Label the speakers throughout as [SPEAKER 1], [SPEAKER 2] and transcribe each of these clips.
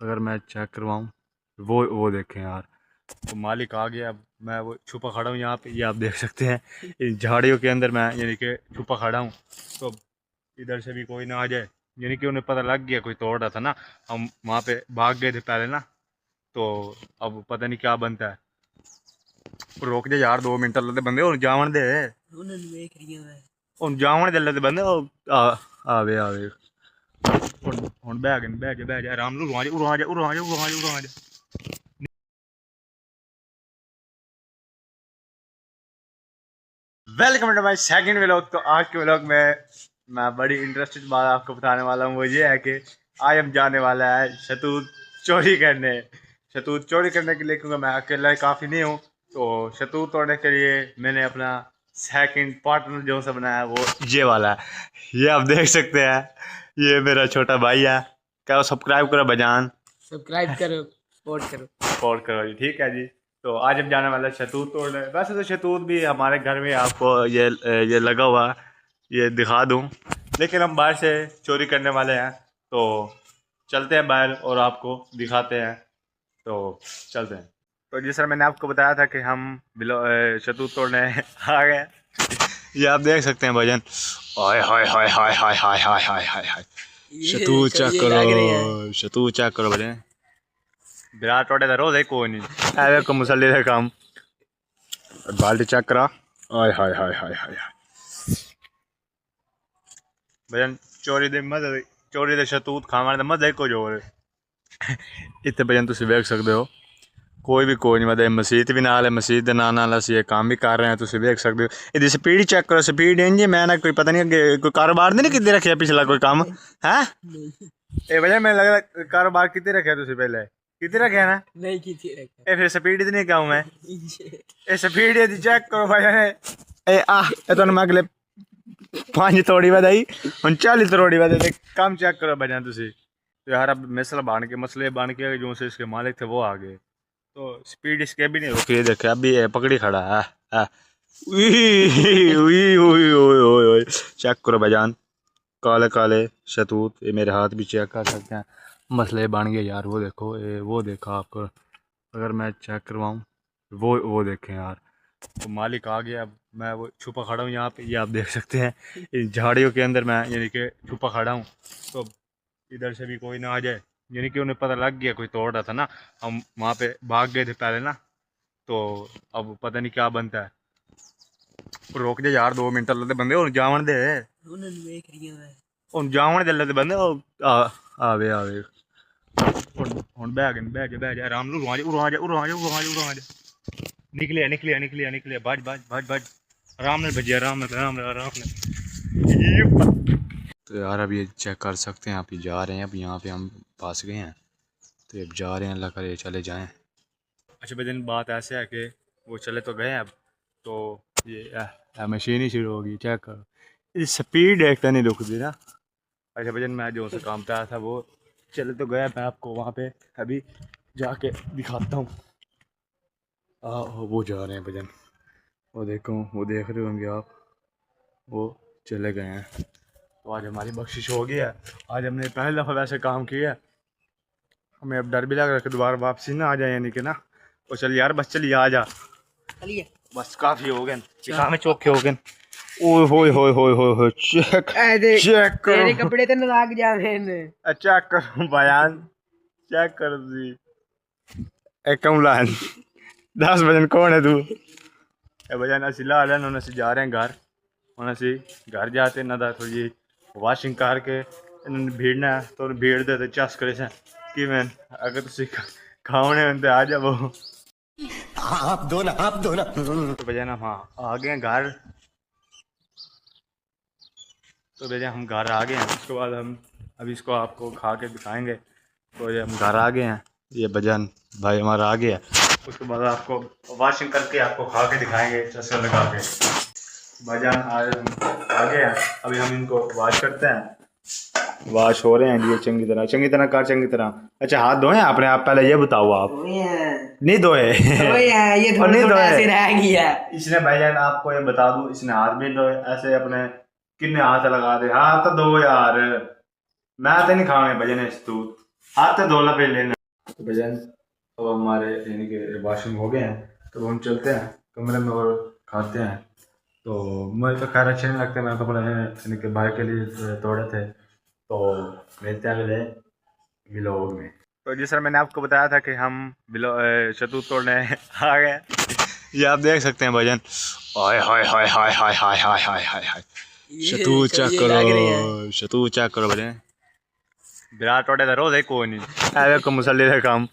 [SPEAKER 1] अगर मैं चेक करवाऊँ वो देखें यार, तो मालिक आ गया। अब मैं वो छुपा खड़ा हूँ यहाँ पे, ये आप देख सकते हैं इन झाड़ियों के अंदर मैं यानी कि छुपा खड़ा हूँ। तो इधर से भी कोई ना आ जाए, यानी कि उन्हें पता लग गया कोई तोड़ रहा था ना। हम वहाँ पे भाग गए थे पहले ना, तो अब पता नहीं क्या बनता है। रोक दे यार, 2 मिनट लगते बंदे और जावन दे, जावन दे लगते बंदे आवे आवे हुन बह जा आराम नाल, उरा जा। Welcome to my second vlog. तो आज के व्लॉग में मैं बड़ी इंटरेस्टिंग बात आपको बताने वाला हूँ। वो ये है कि आज हम जाने वाला है शतूत चोरी करने। शतूत चोरी करने के लिए, क्योंकि मैं अकेला काफ़ी नहीं हूँ, तो शतूत तोड़ने के लिए मैंने अपना सेकंड पार्टनर जो सा बनाया वो ये वाला है। ये आप देख सकते हैं, ये मेरा छोटा भाई है। क्या सब्सक्राइब करो बजान,
[SPEAKER 2] सब्सक्राइब करो,
[SPEAKER 1] सपोर्ट करो जी, ठीक है जी। तो आज हम जाने वाले हैं शतूत तोड़ने। वैसे तो शतूत भी हमारे घर में आपको ये लगा हुआ ये दिखा दूं, लेकिन हम बाहर से चोरी करने वाले हैं, तो चलते हैं बाहर और आपको दिखाते हैं। तो चलते हैं। तो जिस तरह मैंने आपको बताया था कि हम शतूत तोड़ने आ गए। ये आप देख सकते हैं भजन। हाय हाय हाय हाय हाय हाय हाय हाय हाय हाय, शतूत चेक करो, शतूत चेक करो भजन। विराट रोटे रोज है कोई नहीं ऐसे को मुसल्ली है काम। बाल्टी चेक करा, हाय हाय हाय हाय हाय भजन। चोरी दे मजे, चोरी दे शतूत खाने ਦਾ मजा कुछ और। इतने भजन तुम देख सकते हो, कोई नहीं मतलब मसीत भी नाल है, मसीत के नाल असं ये काम भी कर रहे हैं। तुम देख सकते हो इहदी स्पीड चेक करो, स्पीड इंज मैं ना कोई पता नहीं अगे कोई कारोबार नहीं कितने रखे पिछला कोई काम है। ये भजन मैं लग रहा कारोबार कितने रखे तुम पहले कितने रखे ना
[SPEAKER 2] नहीं की थी
[SPEAKER 1] ए फिर स्पीड इतनी कहूँ मैं, ए स्पीड ये चेक करो भाई ने। ए तो मैं अगले 5 तोड़ी बधाई हम 40 तोड़ी बधाई काम चेक करो बजा तुसी। तो यार अब मसले बन के जो से इसके मालिक थे वो आ गए, तो स्पीड इसके भी नहीं रुकी। देखे अभी पकड़ी खड़ा है। उई, उई, उई, उई, उई, उई। चेक करो बजान, काले काले शतूत, ये मेरे हाथ भी चेक कर सकते हैं। मसले बन गए यार, वो देखो वो देखा आपको। अगर मैं चेक करवाऊँ वो देखें यार, तो मालिक आ गया। अब मैं वो छुपा खड़ा हूँ यहाँ पे, ये आप देख सकते हैं इन झाड़ियों के अंदर मैं यानी कि छुपा खड़ा हूँ। तो इधर से भी कोई ना आ जाए, यानी कि उन्हें पता लग गया कोई तोड़ रहा था ना। हम वहाँ पे भाग गए थे पहले ना, तो अब पता नहीं क्या बनता है। रोक दे यार, 2 मिनट लगते बंदे और जावन दे, जावन दे लगते बंदे आवे आवे हुन बह जा आराम नाल, उरा जा। निकलिया भज आराम नाल भजिया, आराम नाल। तो यार अब ये चेक कर सकते हैं, आप ये जा रहे हैं, अब यहाँ पे हम पास गए हैं, तो अब जा रहे हैं, अल्लाह करे चले जाएं। अच्छा भजन बात ऐसे है कि वो चले तो गए अब, तो ये मशीन ही शुरू होगी। चेक करो, ये स्पीड एक नहीं रुकती ना। अच्छा भजन मैं जो से काम पे आया था वो चले तो गया, मैं आपको वहाँ पे अभी जाके दिखाता हूँ। वो जा रहे हैं भजन, वो देखो, वो देख रहे होंगे आप, वो चले गए हैं। तो आज हमारी बख्शिश हो गई है, आज हमने पहली दफ़ा वैसे काम किया है। हमें अब डर भी लग रहा है कि दोबारा वापसी ना आ जाए, यानी कि ना। तो चल यार बस चलिए आ जा, बस काफ़ी हो गए काम में चौके हो गए। ओए होए होए होए होए होए, चेक चेक करो
[SPEAKER 2] तेरे कपड़े तो नाग जावे ने।
[SPEAKER 1] चेक करो बयान, चेक कर दी एक कमलान 10 बजन कौन है तू ए बजन असि ला लेन हुन असि जा रहे हैं घर। हुन असि घर जाते ना दा थोड़ी वाशिंग करके इन्होंने भीड़ना है, तो भीड़ दे चस करे से कि मैं अगर तुम खाने होते आ जाओ।
[SPEAKER 2] आप दो ना
[SPEAKER 1] तो बजाना हाँ आ गए हैं घर। तो भैया हम घर आ गए हैं, उसके बाद हम अभी इसको आपको खा के दिखाएंगे। तो ये हम घर आ गए हैं, ये बजान भाई हमारा आ गया। उसके बाद आपको वॉशिंग करके आपको खा के दिखाएंगे चस्का लगा के। बजान आज हम आ गए हैं, अभी हम इनको वॉश करते हैं। वॉश हो रहे हैं ये चंगी तरह कर चंगी तरह। अच्छा हाथ धोए आपने, आप पहले ये बताओ, आप नहीं धोए?
[SPEAKER 2] ये
[SPEAKER 1] और नहीं
[SPEAKER 2] थोड़ा ऐसे
[SPEAKER 1] धोए
[SPEAKER 2] रह गया।
[SPEAKER 1] इसने भाईजान, आपको ये बता दूं, इसने हाथ भी धोए ऐसे अपने किन्ने हाथ लगा दे। हाथ तो दो यार, मैं तो नहीं खाने भजन तू हाथ धोला पे लेना। तो भजन अब हमारे यानी कि वॉशरूम हो गए हैं, तो हम चलते हैं कमरे में और खाते हैं। तो मुझे तो खैर अच्छे नहीं लगते, मैं तो अपने यानी कि भाई के लिए तोड़े थे। तो मिलते हैं अगले व्लॉग में। तो जिस तरह मैंने आपको बताया था कि हम शतूत तोड़ने आ गए, ये आप देख सकते हैं भजन। हाय हाय हाय हाय हाय हाय हाय हाय हाय हाय, शतूत चेक करो, शतूत चेक करो भजन। विराट तोड़े तो रोज है कोई नहीं, ऐ देखो मुसल्ली का काम।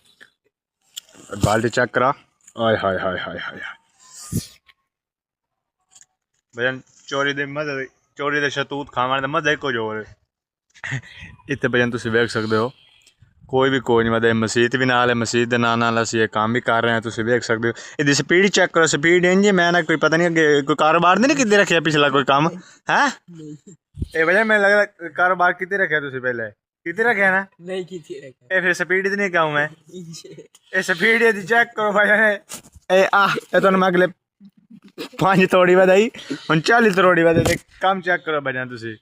[SPEAKER 1] बाल्टी चेक करा, हाय हाय हाय हाय हाय भजन। चोरी दे मजा, चोरी दे शतूत खाने का मजा ही कुछ होर। इतने भजन तुम देख सकते हो, कोई नहीं, मतलब मसीत भी नाल है, मसीत के नाल असं ये काम भी कर रहे हैं, तुम देख सकते हो। इधर स्पीड चेक करो, स्पीड इंज मैं ना कोई पता नहीं अगे कोई कारोबार नहीं कितने रखे पिछला कोई काम है। ये भजन मैं लग रहा कारोबार कितने रखे तुम पहले, कितने रखे ना
[SPEAKER 2] नहीं की थी रखा।
[SPEAKER 1] ये फिर स्पीड इतनी कहूँ मैं, ये स्पीड ये चेक करो भाई। ये तो मैं अगले 5 तोड़ी बधाई हम 40 तोड़ी बधाई, काम चेक करो भजन तुम।